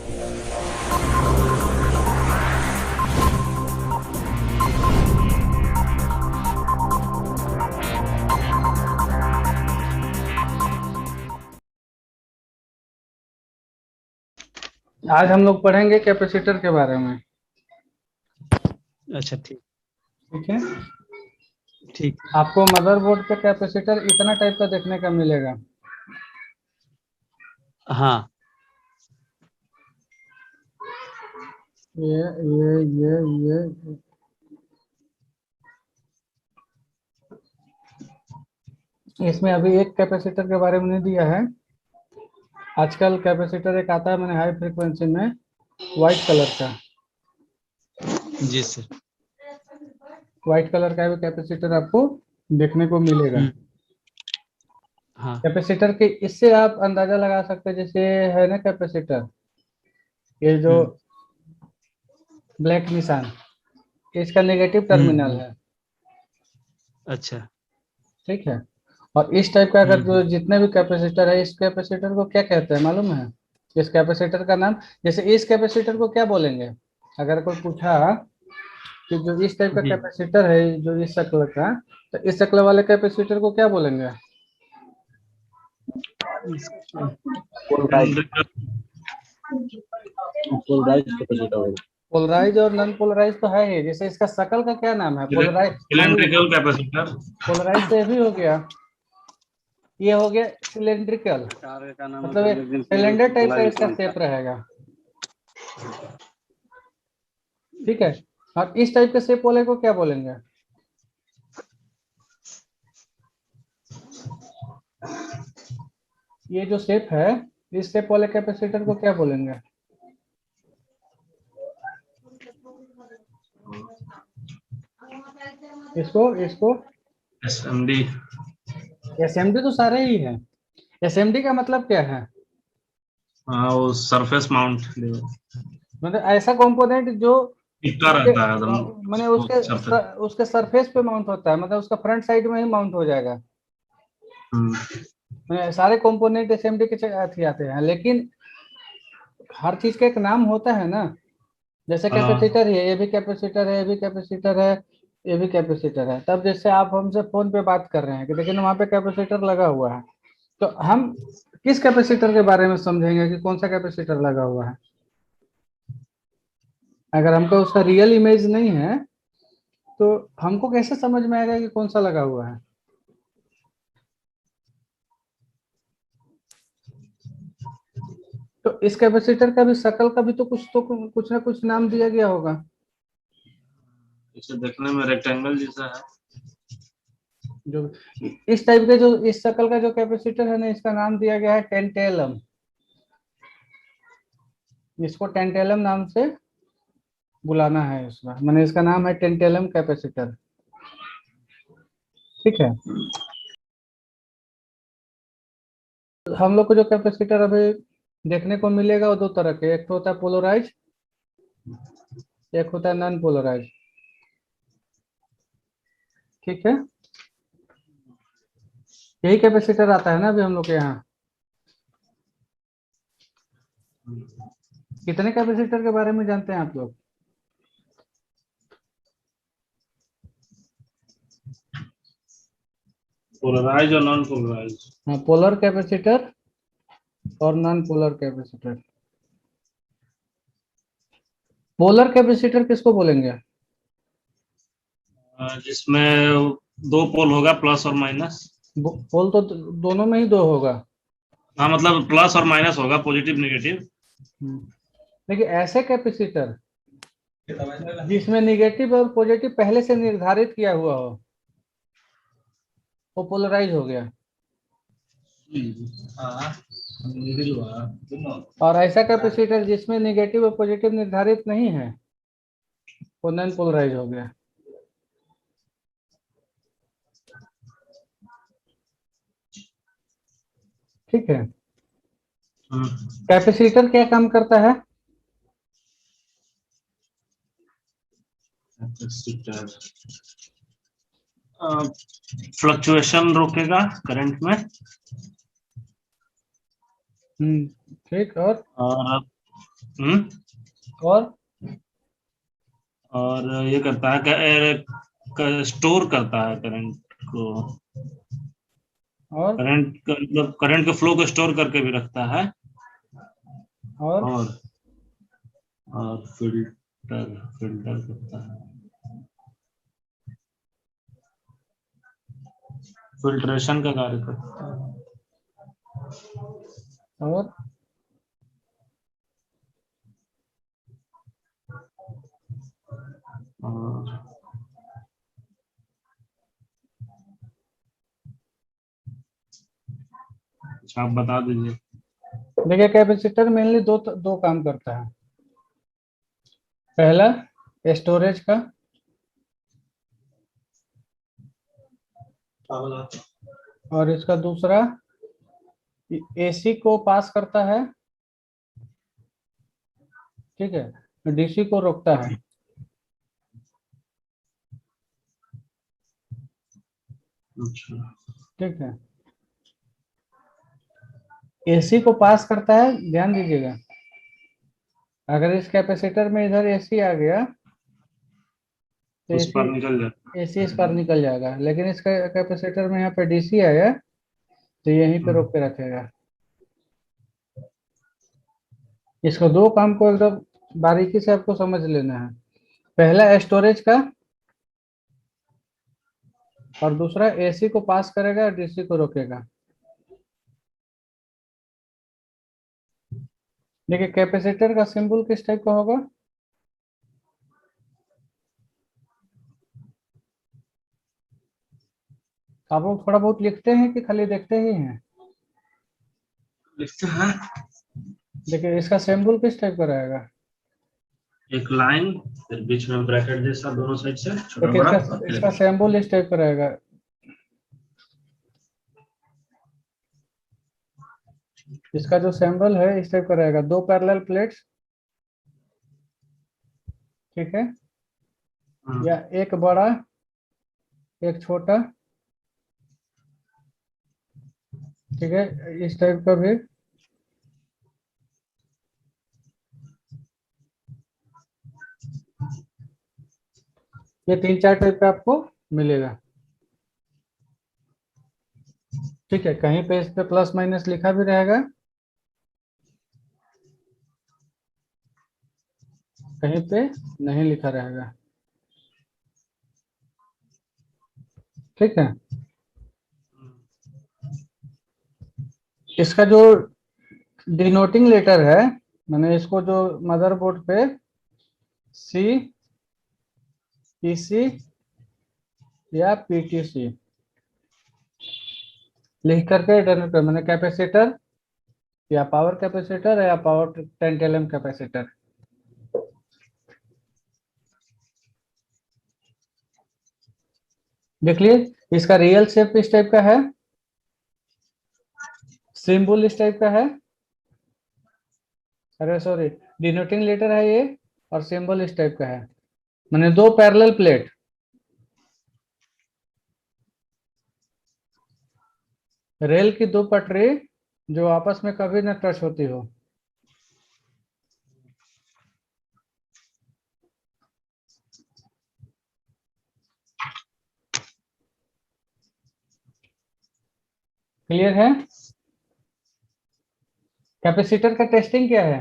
आज हम लोग पढ़ेंगे कैपेसिटर के बारे में। अच्छा ठीक। ठीक है। ठीक। आपको मदरबोर्ड पे कैपेसिटर इतना टाइप का देखने का मिलेगा। हाँ। ये इसमें अभी एक कैपेसिटर के बारे में नहीं दिया है। आजकल कैपेसिटर एक आता है मैंने हाई फ्रीक्वेंसी में व्हाइट कलर का। जी सर। व्हाइट कलर का भी कैपेसिटर आपको देखने को मिलेगा। हाँ। कैपेसिटर के इससे आप अंदाजा लगा सकते हैं, जैसे है ना कैपेसिटर, ये जो ब्लैक निशान, इसका नेगेटिव टर्मिनल है। अच्छा। ठीक है। और इस टाइप का अगर जो हम्म। जितने भी कैपेसिटर है, इस कैपेसिटर को क्या कहते हैं मालूम है? इस कैपेसिटर का नाम, जैसे इस कैपेसिटर को क्या बोलेंगे? अगर कोई पूछा कि जो इस टाइप का जी। कैपेसिटर है, जो इस शक्ल का, तो इस शक्ल वाले कैपेसिटर को क्या बोलेंगे? इसको पोलराइज पोलराइज कैपेसिटर होगा। पोलराइज और नॉन पोलराइज तो है ही। जैसे इसका शक्ल का क्या नाम है? पोलराइज। मान ली सिलेंड्रिकल कैपेसिटर। पोलराइज तो ये भी हो गया, ये हो गया सिलेंड्रिकल, का नाम मतलब एक सिलेंडर टाइप का इसका शेप रहेगा। ठीक है। और इस टाइप के शेप वाले को क्या बोलेंगे? ये जो शेप है, इस शेप वाले कैपेसिटर को क्या बोलेंगे? इसको एसएमडी। एसएमडी तो सारे ही है। एसएमडी का मतलब क्या है? हाँ, वो सरफेस माउंट मतलब ऐसा कंपोनेंट जो टिका उसके रहता है एकदम। मैंने सरफेस। उसके सरफेस पे माउंट होता है, मतलब उसका फ्रंट साइड में ही माउंट हो जाएगा। सारे कंपोनेंट एसएमडी के अथी आते हैं, लेकिन हर चीज का एक नाम होता है ना। जैसे हाँ, कैपेसिटर है, ये भी कैपेसिटर है, ये भी कैपेसिटर है, ये भी कैपेसिटर है। तब जैसे आप हमसे फोन पे बात कर रहे हैं कि देखिए ना वहाँ पे कैपेसिटर लगा हुआ है, तो हम किस कैपेसिटर के बारे में समझेंगे कि कौन सा कैपेसिटर लगा हुआ है? अगर हमको उसका रियल इमेज नहीं है तो हमको कैसे समझ में आएगा कि कौन सा लगा हुआ है? तो इस कैपेसिटर का भी शक्ल का भी तो कुछ ना कुछ नाम दिया गया होगा। इसे देखने में रेक्टेंगल जैसा है। जो इस टाइप के, जो इस शक्ल का जो कैपेसिटर है ना, इसका नाम दिया गया है टेंटेलम। इसको टेंटेलम नाम से बुलाना है इसमें, मैंने इसका नाम है टेंटेलम कैपेसिटर। ठीक है। हम लोग को जो कैपेसिटर अभी देखने को मिलेगा वो दो तरह के, एक तो होता है पोलराइज, एक होता है नॉन पोलराइज। ठीक है। यही कैपेसिटर आता है ना अभी हम लोग के यहाँ। कितने कैपेसिटर के बारे में जानते हैं आप लोग? पोलराइज और नॉन पोलराइज। हाँ, पोलर कैपेसिटर और non polar capacitor. Polar capacitor किसको बोलेंगे? जिसमें दो पोल होगा, प्लस और माइनस। पोल तो दोनों में ही दो होगा। हाँ, मतलब प्लस और माइनस होगा, पॉजिटिव नेगेटिव। देखिए ऐसे कैपेसिटर जिसमें निगेटिव और पॉजिटिव पहले से निर्धारित किया हुआ हो, वो पोलराइज हो गया। और ऐसा कैपेसिटर जिसमें निगेटिव और पॉजिटिव निर्धारित नहीं है, वो नॉन पोलराइज हो गया। ठीक है। कैपेसिटर क्या काम करता है? फ्लक्चुएशन रोकेगा करंट में। ठीक। और और और ये करता है स्टोर करता है करंट को, और मतलब करंट के फ्लो को स्टोर करके भी रखता है। और और फिल्टर फिल्टर करता है, फिल्ट्रेशन का कार्य करता है। और और अच्छा, आप बता दीजिए। देखिए कैपेसिटर मेनली दो काम करता है। पहला स्टोरेज का, और इसका दूसरा एसी को पास करता है, ठीक है, डीसी को रोकता है। अच्छा, ठीक है, एसी को पास करता है, ध्यान दीजिएगा। अगर इस कैपेसिटर में इधर एसी आ गया तो उस एसी पर निकल जाता एसी इस पर निकल जाएगा, लेकिन इसका कैपेसिटर में यहाँ पे डीसी आया तो यहीं पे है। रोक के रखेगा। इसको दो काम को एकदम बारीकी से आपको समझ लेना है। पहला स्टोरेज का, और दूसरा एसी को पास करेगा और डीसी को रोकेगा। देखिए कैपेसिटर का सिंबल किस टाइप का होगा? आप लोग थोड़ा बहुत लिखते हैं कि खाली देखते ही हैं? लिखते हैं। देखिए इसका सिंबल किस टाइप का रहेगा? एक लाइन, फिर बीच में ब्रैकेट जैसा दोनों साइड से छोटा देखिए बड़ा, इसका और फिर इसका सिंबल इस टाइप का रहेगा। इसका जो सिंबल है इस टाइप का रहेगा, दो पैरेलल प्लेट्स, ठीक है, हाँ, या एक बड़ा एक छोटा, ठीक है, इस टाइप का भी। ये तीन चार टाइप का आपको मिलेगा। ठीक है, कहीं पे इस पे प्लस माइनस लिखा भी रहेगा, कहीं पे नहीं लिखा रहेगा। ठीक है, इसका जो डिनोटिंग लेटर है, मैंने इसको जो मदरबोर्ड पे सी, पीसी या पीटीसी लिख करके डिनोट कर, मैंने कैपेसिटर या पावर कैपेसिटर या पावर टेंटेलम कैपेसिटर। देख लिए इसका रियल शेप इस टाइप का है, सिंबल इस टाइप का है, अरे सॉरी, डिनोटिंग लेटर है ये, और सिंबल इस टाइप का है। मैंने दो पैरेलल प्लेट, रेल की दो पटरी जो आपस में कभी न टच होती हो। क्लियर है? कैपेसिटर का टेस्टिंग क्या है?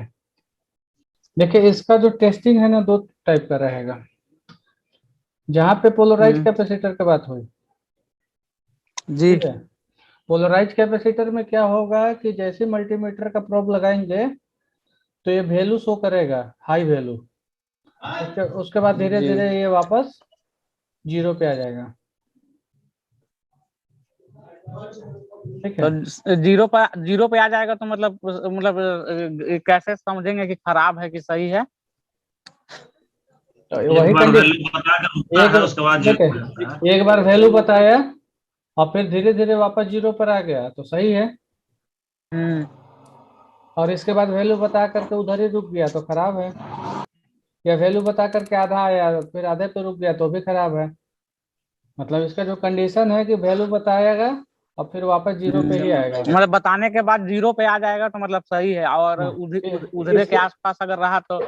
देखिए इसका जो टेस्टिंग है ना, दो टाइप का रहेगा। जहां पे पोलराइज कैपेसिटर की बात हुई, जी। ठीक है, पोलराइज कैपेसिटर में क्या होगा कि जैसे मल्टीमीटर का प्रोब लगाएंगे तो ये वैल्यू शो करेगा, हाई वैल्यू। उसके बाद धीरे जी। धीरे ये वापस जीरो पे आ जाएगा। ठीक है, तो जीरो पे आ जाएगा तो मतलब कैसे समझेंगे कि खराब है कि सही है? तो एक वही बार कंडीशन, वैल्यू बता के रुकता एक, है, उसके बाद जीरो हो जाता है। देखिए एक बार वैल्यू बताया और फिर धीरे धीरे वापस जीरो पर आ गया तो सही है, हम्म। और इसके बाद वैल्यू बता करके उधर ही रुक गया तो खराब है, या वैल्यू बता करके आधा आया फिर आधे पे रुक गया तो भी खराब है। मतलब इसका जो कंडीशन है कि वैल्यू बताएगा और फिर वापस जीरो पे ही आएगा। मतलब बताने के बाद 0 पे आ जाएगा तो मतलब सही है, और हाँ, उधरे के आसपास अगर रहा तो।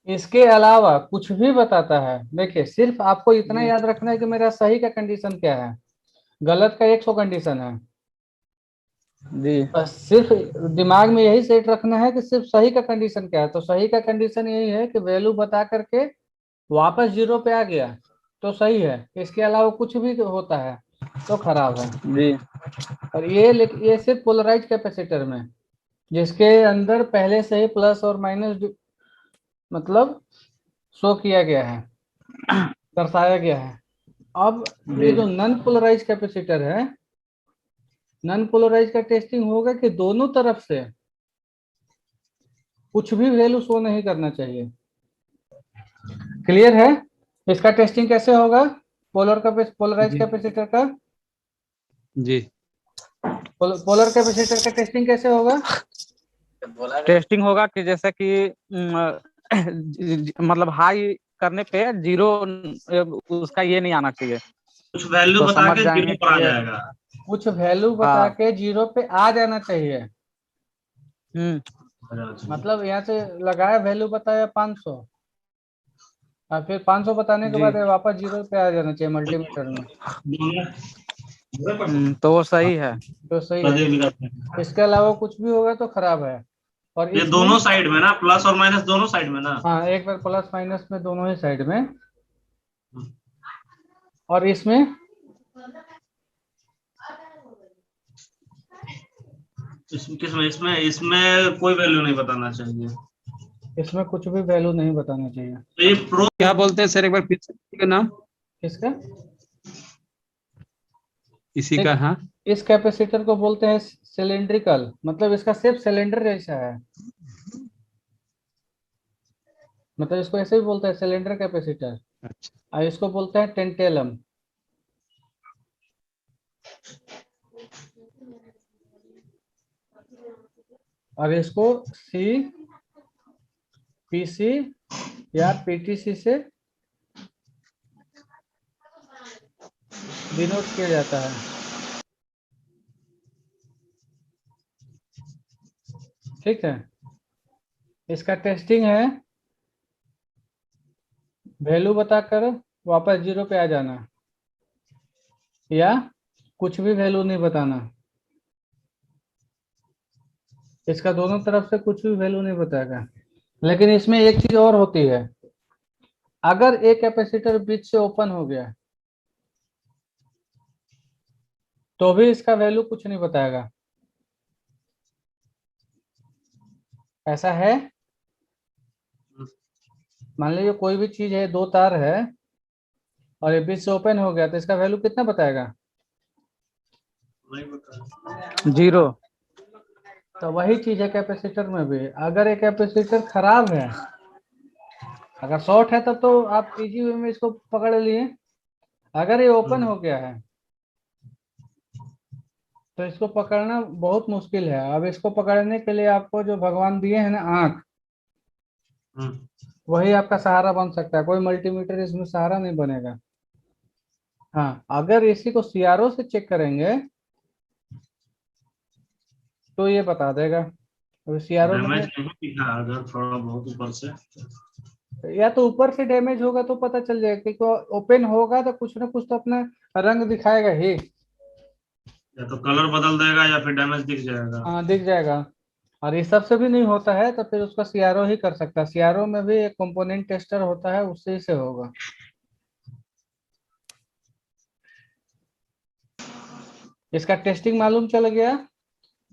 इसके अलावा कुछ भी बताता है, देखिए सिर्फ आपको इतना याद रखना है कि मेरा सही का कंडीशन क्या है, गलत का 100 कंडीशन है। जी बस सिर्फ दिमाग में यही सेट रखना है कि सिर्फ सही का कंडीशन क्या है। तो सही का कंडीशन यही है कि वैल्यू बता करके वापस जीरो पे आ गया तो सही है, इसके अलावा कुछ भी होता है तो खराब है। जी। और ये सिर्फ पोलराइज कैपेसिटर में, जिसके अंदर पहले से ही प्लस और माइनस मतलब शो किया गया है, दर्शाया गया है। अब ये जो नॉन पोलराइज कैपेसिटर है, नॉन पोलराइज का टेस्टिंग होगा कि दोनों तरफ से कुछ भी वैल्यू शो नहीं करना चाहिए। क्लियर है? इसका टेस्टिंग कैसे होगा पोलराइज कैपेसिटर का? जी। पोलर कैपेसिटर का टेस्टिंग कैसे होगा? टेस्टिंग होगा कि जैसे कि मतलब हाई करने पे 0 उसका ये नहीं आना चाहिए, कुछ वैल्यू तो बता समझ के जाएंगे जीरो पर आ कि ये। जाएगा। कुछ वैल्यू बता हाँ। के जीरो पे आ जाना चाहिए। हम्म। मतलब यहाँ से लगाया वैल्यू बताया 500, और फिर 500 बताने के जी। बाद ये वापस जीरो पे आ जाना चाहिए मल्टीमीटर में। तो वो सही है। तो सही है। इसके अलावा कुछ भी होगा तो खराब है। और ये इसमें दोनों साइड में ना, प्लस और माइनस दोनों साइड में ना। हाँ, एक बार प्लस माइनस में दोनों ही साइड में। और इसमें किसमें? इसमें इसमें कोई वैल्यू नहीं बताना चाहिए। इसमें कुछ भी वैल्यू नहीं बताना चाहिए। तो ये प्रो क्या बोलते हैं सर, एक बार फिर से का नाम? किसका? इसी का? एक हाँ। इस कैपेसिटर को बोलते हैं सिलेंड्रिकल, मतलब इसका शेप सिलेंडर जैसा है। मतलब इसको ऐसे भी बोलते हैं सिलेंडर कैपेसिटर। अच्छा। और इसको बोलते हैं टेंटेलम। और इसको सी पीसी या पीटीसी से डिनोट किया जाता है। ठीक है। इसका टेस्टिंग है वैल्यू बताकर वापस जीरो पे आ जाना, या कुछ भी वैल्यू नहीं बताना। इसका दोनों तरफ से कुछ भी वैल्यू नहीं बताएगा। लेकिन इसमें एक चीज और होती है, अगर एक कैपेसिटर बीच से ओपन हो गया तो भी इसका वैल्यू कुछ नहीं बताएगा। ऐसा है? मान लीजिए कोई भी चीज है, दो तार है और ये बीच से ओपन हो गया तो इसका वैल्यू कितना बताएगा? नहीं बता। 0। तो वही चीज है कैपेसिटर में भी। अगर एक कैपेसिटर खराब है, अगर शॉर्ट है तब तो आप इजी वे में इसको पकड़ लिए। अगर ये ओपन हो गया है तो इसको पकड़ना बहुत मुश्किल है। अब इसको पकड़ने के लिए आपको जो भगवान दिए हैं ना आंख, वही आपका सहारा बन सकता है। कोई मल्टीमीटर इसमें सहारा नहीं बनेगा। हाँ, अगर इसी को सीआरओ से चेक करेंगे तो ये बता देगा। सीआरओ में डैमेज नहीं दिखा अगर थोड़ा बहुत ऊपर से। या तो ऊपर से डैमेज होगा तो पता चल जाएगा, क्योंकि ओपन होगा तो कुछ ना कुछ तो अपना रंग दिखाएगा ही। या तो कलर बदल देगा या फिर डैमेज दिख जाएगा। हाँ, दिख जाएगा। और इस सब से भी नहीं होता है तो फिर उसका सीआरओ ही कर सकता है। सीआरओ में भी एक कंपोनेंट टेस्टर होता है, उससे से होगा। इसका टेस्टिंग मालूम चल गया,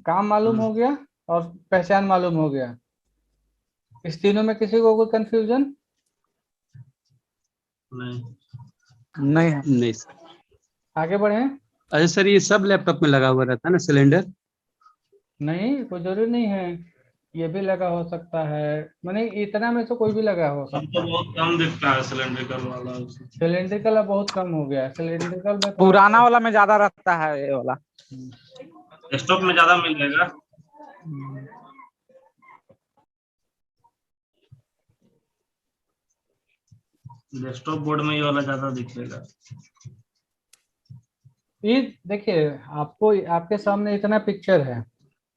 काम मालूम हो गया, और पहचान मालूम हो गया। इस तीनों में किसी को कोई कंफ्यूजन? नहीं। नहीं है। नहीं सर। आगे बढ़े। अच्छा सर, ये सब लैपटॉप में लगा हुआ रहता है ना सिलेंडर? नहीं, कोई जरूरी नहीं है। ये भी लगा हो सकता है, माने इतना में से कोई भी लगा हो अब सकता तो है। बहुत कम दिखता है सिलेंड्रिकल वाला। सिलेंड्रिकल अब बहुत कम हो गया है। सिलेंड्रिकल में थोड़ा पुराना वाला में ज्यादा रहता है ये वाला। डेस्कटॉप में ज्यादा मिलेगा। डेस्कटॉप बोर्ड में ये वाला ज्यादा दिखेगा। ये देखिए, आपको आपके सामने इतना पिक्चर है,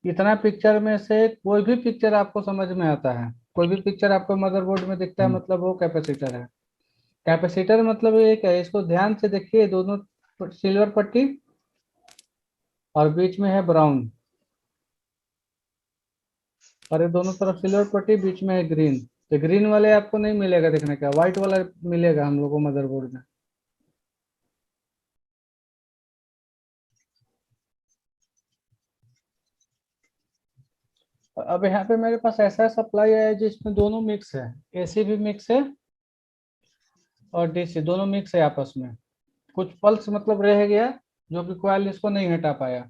इतना पिक्चर में से कोई भी पिक्चर आपको समझ में आता है, कोई भी पिक्चर आपको मदरबोर्ड में दिखता है, मतलब वो कैपेसिटर है। कैपेसिटर मतलब ये है, इसको ध्यान से देखिए, दोनों सिल्वर पट्टी और बीच में है ब्राउन, और ये दोनों तरफ सिल्वर पट्टी, बीच में है ग्रीन। तो ग्रीन वाले आपको नहीं मिलेगा देखने का, व्हाइट वाला मिलेगा हम लोग को मदरबोर्ड में। अब यहाँ पे मेरे पास ऐसा सप्लाई है जिसमें दोनों मिक्स है, एसी भी मिक्स है और डीसी दोनों मिक्स है आपस में। कुछ पल्स मतलब रह गया जो कि कॉइल इसको नहीं हटा पाया।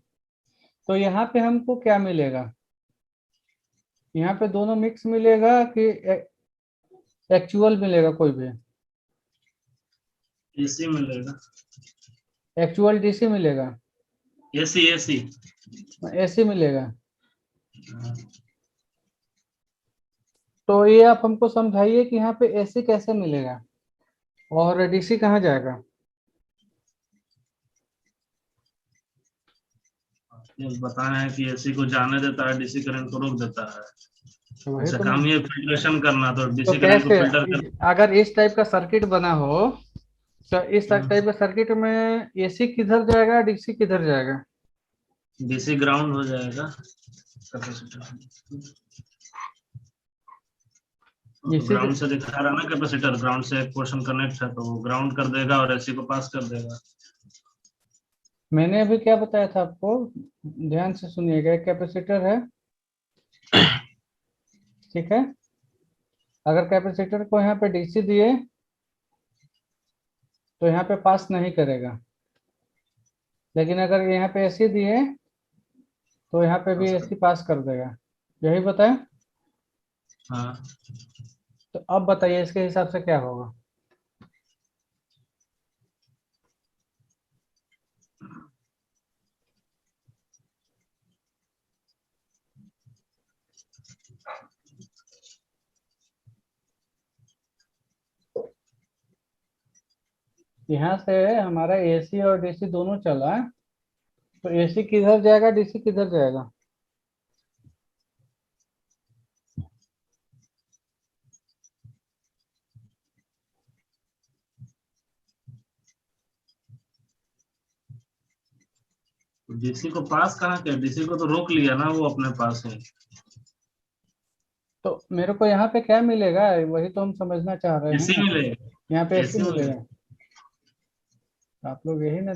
तो यहाँ पे हमको क्या मिलेगा, यहाँ पे दोनों मिक्स मिलेगा कि एक्चुअल मिलेगा, कोई भी एसी मिलेगा। एक्चुअल डीसी मिलेगा, एसी एसी। एसी मिलेगा। तो ये आप हमको समझाइए कि यहाँ पे एसी कैसे मिलेगा और डीसी कहाँ जाएगा। ये बताना है कि एसी को जाने देता है, डीसी करंट को रोक देता है। तो वही अच्छा, तो काम ये फिल्ट्रेशन करना, तो तो डीसी करंट को कैसे, फिल्टर कर। अगर इस टाइप का सर्किट बना हो तो इस टाइप का सर्किट में एसी किधर जाएगा, डीसी किधर जाएगा। डीसी ग्राउंड हो जाएगा कैपेसिटर। डीसी ग्राउंड से दिखा रहा है ना, कैपेसिटर ग्राउंड से एक पोर्शन कनेक्ट है, तो वो ग्राउंड कर देगा और एसी को पास कर देगा। मैंने अभी क्या बताया था आपको, ध्यान से सुनिएगा। एक कैपेसिटर है, ठीक है। अगर कैपेसिटर को यहाँ पे डीसी दिए तो यहाँ पे पास नहीं करेगा, लेकिन अगर यहाँ पे एसी दिए तो यहाँ पे भी एसी पास कर देगा। यही बताएं। हाँ, तो अब बताइए इसके हिसाब से क्या होगा। यहाँ से हमारा एसी और डीसी दोनों चला है, तो एसी किधर जाएगा, डीसी किधर जाएगा। डीसी को पास कहाँ किया, डीसी को तो रोक लिया ना वो अपने पास है। तो मेरे को यहाँ पे क्या मिलेगा, वही तो हम समझना चाह रहे एसी हैं। मिलेगा। यहाँ पे एसी एसी मिलेगा। मिलेगा। आप लोग यही ना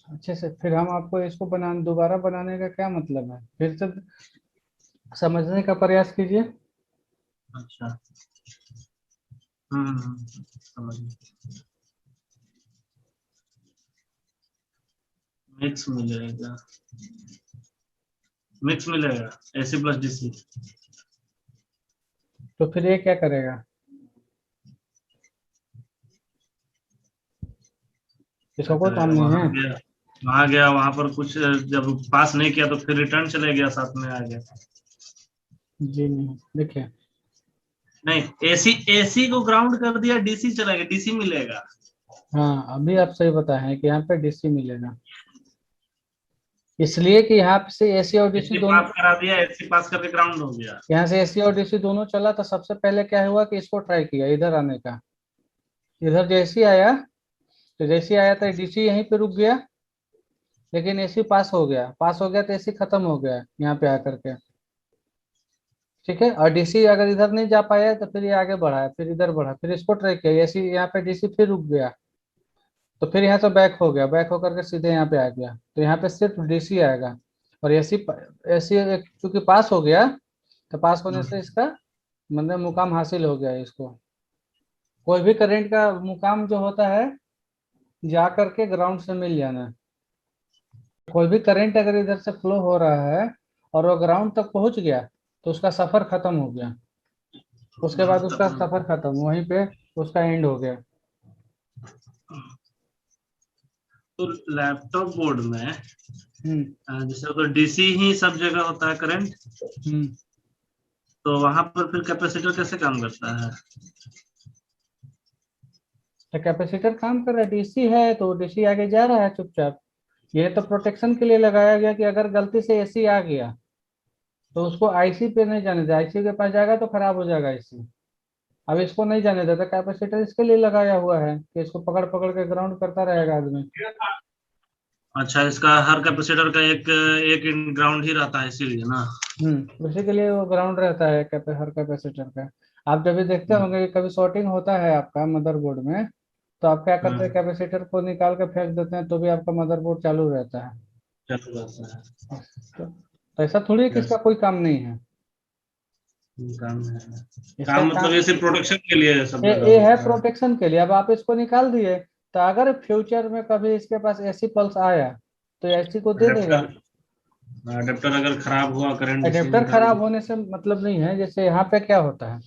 अच्छे से, फिर हम आपको इसको दोबारा बनाने का क्या मतलब है, फिर से समझने का प्रयास कीजिए। अच्छा। समझ गया। मिक्स मिलेगा, मिक्स मिलेगा, एसी प्लस डीसी। तो फिर ये क्या करेगा, इसका कोई काम नहीं है। वहां गया, वहां पर कुछ जब पास नहीं किया तो फिर रिटर्न चले गया, साथ में आ गया। जी नहीं, देखिए नहीं, एसी एसी को ग्राउंड कर दिया, डीसी चला गया, डीसी मिलेगा। हाँ, अभी आप सही बताए हैं कि यहाँ पे डीसी मिलेगा, इसलिए कि यहाँ से एसी और डीसी एसी दोनों, पास करा दिया, एसी पास करके ग्राउंड हो गया। यहाँ से एसी और डीसी दोनों चला, तो सबसे पहले क्या हुआ कि इसको ट्राई किया इधर आने का। इधर जैसे आया, तो जैसे आया तो डीसी यहीं पे रुक गया, लेकिन एसी पास हो गया, पास हो गया तो एसी खत्म हो गया यहाँ पे आकर के। ठीक है, और डीसी अगर इधर नहीं जा पाया तो फिर ये आगे बढ़ा, फिर इधर बढ़ा, फिर इसको ट्राई किया, एसी यहाँ पे डीसी फिर रुक गया, तो फिर यहाँ से बैक हो गया, बैक होकर के सीधे यहाँ पे आ गया, तो यहाँ पे सिर्फ डीसी आएगा। और एसी एसी चूंकि पास हो गया, तो पास होने से इसका मतलब मुकाम हासिल हो गया इसको। कोई भी करंट का मुकाम जो होता है, जा करके ग्राउंड से मिल जाना। कोई भी करंट अगर इधर से फ्लो हो रहा है और वो ग्राउंड तक पहुंच गया, तो उसका सफर खत्म हो गया, उसके बाद उसका सफर खत्म, वहीं पे उसका एंड हो गया। तो लैपटॉप बोर्ड में हम्म जैसे तो डीसी ही सब जगह होता है करंट, हम्म तो वहां पर फिर कैपेसिटर कैसे काम करता है। तो कैपेसिटर काम कर रहा है, डीसी है तो डीसी आगे जा रहा है चुपचाप, ये तो प्रोटेक्शन के लिए लगाया गया कि अगर गलती से एसी आ गया तो उसको आईसी पे नहीं जाने दे, आईसी के पास जाएगा तो खराब हो जाएगा आईसी। अब इसको नहीं जाने देता, कैपेसिटर इसके लिए लगाया हुआ है कि इसको पकड़ पकड़ के ग्राउंड करता रहेगा आदमी। अच्छा, इसका हर कैपेसिटर का एक एक ग्राउंड ही रहता है इसीलिए ना। उसी के लिए वो ग्राउंड रहता है हर कैपेसिटर का। आप जब भी देखते हम्म, होंगे कि कभी शॉर्टिंग होता है आपका मदरबोर्ड में, तो आप क्या करते हैं, हम्म, कैपेसिटर को निकाल के फेंक देते हैं तो भी आपका मदरबोर्ड चालू रहता है। चल जाता है। तो ऐसा थोड़ी है कि इसका कोई काम नहीं है। काम है। इसका काम मतलब काम ये सिर्फ प्रोटेक्शन के लिए सब लगा ये है होता है। प्रोटेक्शन के लिए। अब आप इसको निकाल दिए तो अगर फ्यूचर में कभी इसके पास एसी पल्स आया तो एसी को दे देगा। अडेप्टर, अडेप्टर अगर खराब हुआ करंट डीसी एडेप्टर में था खराब होने से मतलब नहीं है। जैसे यहाँ पे क्या होता है,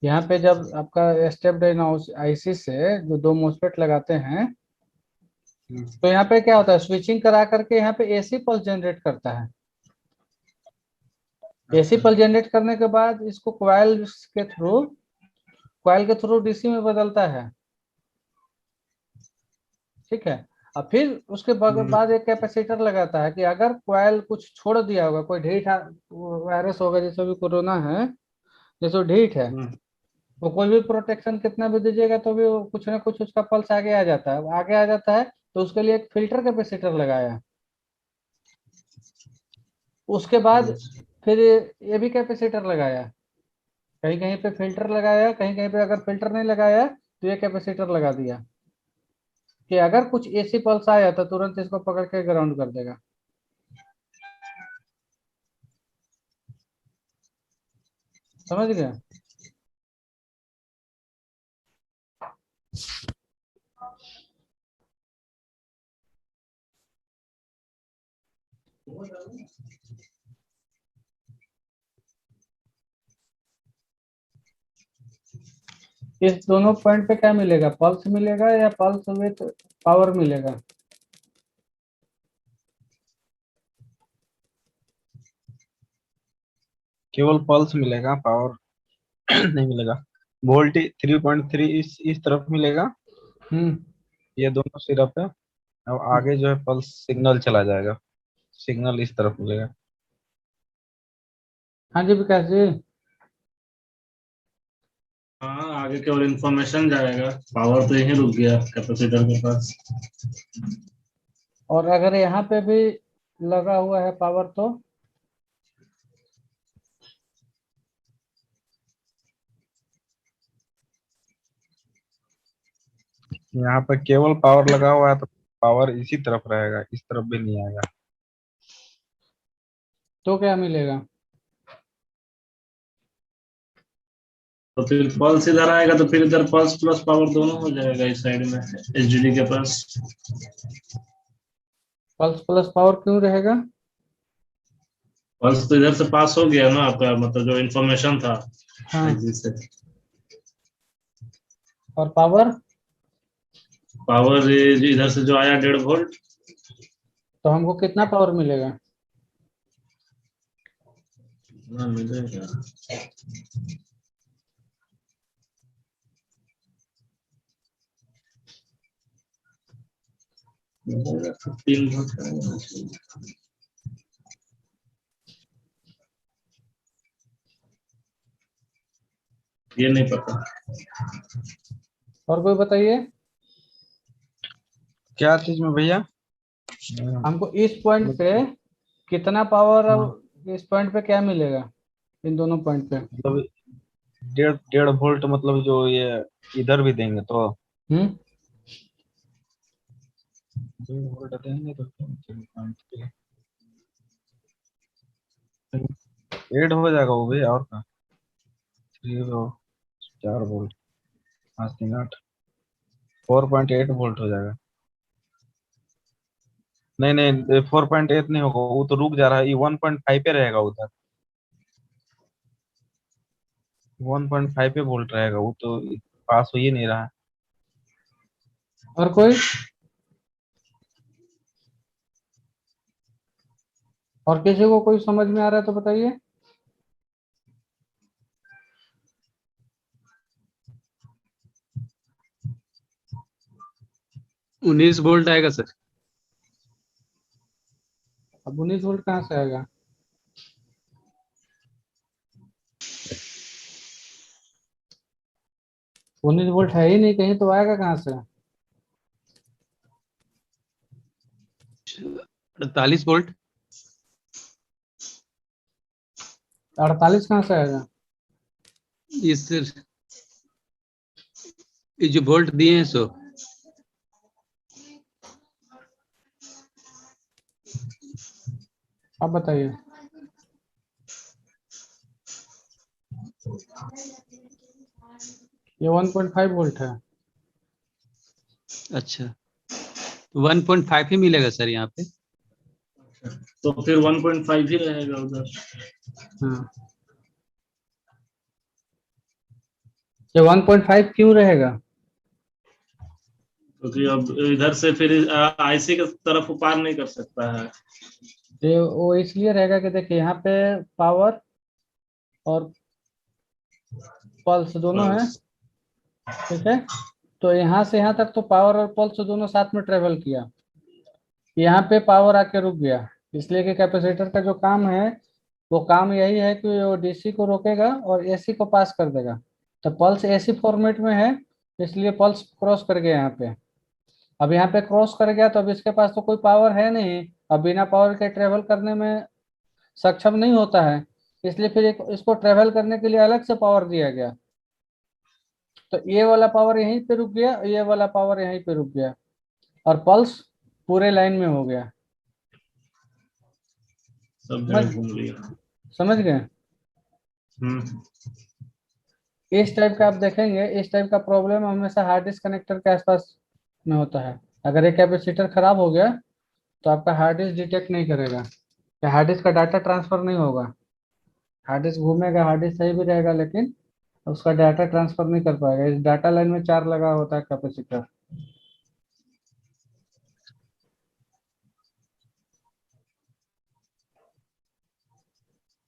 यहाँ पे जब आपका स्टेप डाउन आईसी से जो दो मोस्फेट लगाते हैं, तो यहाँ पे क्या होता है, स्विचिंग करा करके यहाँ पे एसी पल्स जनरेट करता है। एसी अच्छा। पल्स जनरेट करने के बाद इसको कॉइल के थ्रू डीसी में बदलता है। ठीक है। अब फिर उसके बाद एक कैपेसिटर लगाता है कि अगर कॉइल कुछ छोड़ दिया होगा, कोई ढीठ वायरस होगा, जैसे भी कोरोना है, जैसे वो ढीठ है, हम्म, वो कोई भी प्रोटेक्शन कितना भी दीजिएगा तो भी वो कुछ ना कुछ उसका पल्स आगे आ जाता है। आगे आ जाता है तो उसके लिए एक फिल्टर कैपेसिटर लगाया है। उसके बाद फिर ये भी कैपेसिटर लगाया, कहीं कहीं पे फिल्टर लगाया, कहीं कहीं पे अगर फिल्टर नहीं लगाया तो ये कैपेसिटर लगा दिया कि अगर कुछ एसी पल्स आया तो तुरंत इसको पकड़ के ग्राउंड कर देगा। समझ गया। इस दोनों पॉइंट पे क्या मिलेगा, पल्स मिलेगा या पल्स विथ पावर मिलेगा। केवल पल्स मिलेगा, पावर नहीं मिलेगा। वोल्टेज 3.3 इस तरफ मिलेगा, हम्म। ये दोनों सिरप है। अब आगे जो है पल्स सिग्नल चला जाएगा, सिग्नल इस तरफ मिलेगा। हाँ जी विकास जी। हाँ, आगे केवल इंफॉर्मेशन जाएगा, पावर तो यहीं रुक गया कैपेसिटर के पास। और अगर यहाँ पे भी लगा हुआ है पावर तो यहाँ पर केवल पावर लगा हुआ है तो पावर इसी तरफ रहेगा, इस तरफ भी नहीं आएगा। तो क्या मिलेगा। तो फिर पल्स इधर आएगा तो फिर इधर पल्स प्लस पावर दोनों हो जाएगा इस साइड में एचडीडी के पास। पल्स प्लस पावर क्यों रहेगा। पल्स तो इधर से पास हो गया ना आपका, मतलब जो इन्फॉर्मेशन था हाँ। आईजी से। और पावर, पावर इधर से जो आया 1.5 वोल्ट। तो हमको कितना पावर मिलेगा। कितना मिलेगा, मिलेगा तो 3 वोल्ट आएगा। ये नहीं पता। और कोई बताइए। क्या चीज में भैया। हमको इस पॉइंट पे कितना पावर, हाँ, अब इस पॉइंट पे क्या मिलेगा, इन दोनों पॉइंट पे। मतलब 1.5 वोल्ट, मतलब जो ये इधर भी देंगे तो हम्म। 1.5 वोल्ट देंगे तो 8 हो जाएगा वो भी, और का 4 वोल्ट, 5 3 8, 4.8 वोल्ट हो जाएगा। नहीं नहीं, 4.8 नहीं होगा, वो तो रुक जा रहा है, ये 1.5 पे रहेगा उधर, 1.5 पे वोल्ट रहेगा, वो तो पास हो ही नहीं रहा है। और कोई, और किसी को कोई समझ में आ रहा है तो बताइए। 19 वोल्ट आएगा सर। 19 वोल्ट कहाँ से आएगा? उन्नीस वोल्ट है ही नहीं कहीं, तो आएगा कहाँ से? 48 वोल्ट। 48 कहाँ से आएगा? ये सर, ये जो वोल्ट दिए हैं सो आप बताइए। ये 1.5 वोल्ट है। अच्छा, 1.5 ही मिलेगा सर यहाँ पे। तो फिर 1.5 ही रहेगा उधर। हाँ, ये 1.5 क्यों रहेगा? क्योंकि अब इधर से फिर आईसी की तरफ वो पार नहीं कर सकता है। ये वो इसलिए रहेगा कि देखिए यहाँ पे पावर और पल्स दोनों है, बस। ठीक है। तो यहाँ से यहाँ तक तो पावर और पल्स दोनों साथ में ट्रेवल किया, यहाँ पे पावर आके रुक गया, इसलिए कि कैपेसिटर का जो काम है वो काम यही है कि वो डीसी को रोकेगा और एसी को पास कर देगा। तो पल्स एसी फॉर्मेट में है, इसलिए पल्स क्रॉस कर गया यहाँ पे। अब यहाँ पे क्रॉस कर गया तो अब इसके पास तो कोई पावर है नहीं, अब बिना पावर के ट्रेवल करने में सक्षम नहीं होता है, इसलिए फिर इसको ट्रेवल करने के लिए अलग से पावर दिया गया। तो ये वाला पावर यहीं पे रुक गया, ये वाला पावर यहीं पे रुक गया, और पल्स पूरे लाइन में हो गया। सब जगह घूम लिया। समझ गए? हम्म। इस टाइप का आप देखेंगे, इस टाइप का प्रॉब्लम हमेशा हार्ड डिस्क कनेक्टर के आसपास में होता है। अगर एक कैपेसिटर खराब हो गया तो आपका हार्ड डिस्क डिटेक्ट नहीं करेगा, या हार्ड डिस्क का डाटा ट्रांसफर नहीं होगा। हार्ड डिस्क घूमेगा, हार्ड डिस्क सही भी रहेगा, लेकिन उसका डाटा ट्रांसफर नहीं कर पाएगा। इस डाटा लाइन में 4 लगा होता है कैपेसिटर।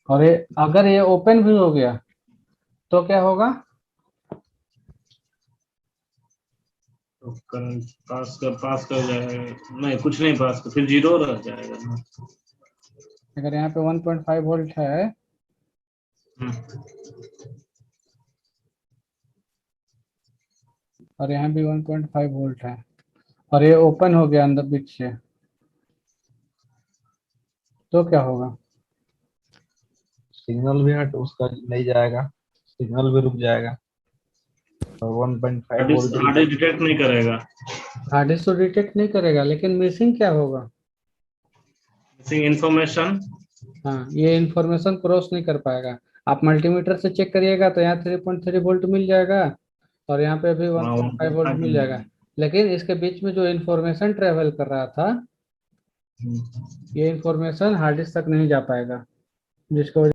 और ये अगर ये ओपन भी हो गया तो क्या होगा? तो करंट पास कर जाएगा, नहीं कुछ नहीं पास कर, फिर जीरो रह जाएगा ना। अगर यहाँ पे 1.5 वोल्ट है हम्म। और यहाँ भी 1.5 वोल्ट है और ये ओपन हो गया अंदर बीच से, तो क्या होगा? सिग्नल भी हट उसका नहीं जाएगा, सिग्नल भी रुक जाएगा, और 1.5 वोल्ट हार्ड डिस्क डिटेक्ट नहीं करेगा। हार्ड डिस्क तो डिटेक्ट नहीं करेगा, लेकिन मिसिंग क्या होगा? इंफॉर्मेशन। हाँ, ये इंफॉर्मेशन क्रॉस नहीं कर पाएगा। आप मल्टीमीटर से चेक करिएगा तो यहाँ 3.3 वोल्ट मिल जाएगा और यहाँ पे भी 1.5 वोल्ट मिल जाएगा, लेकिन इसके बीच में जो इंफॉर्मेशन ट्रेवल कर रहा था, ये इंफॉर्मेशन हार्ड डिस्क तक नहीं जा पाएगा, जिसको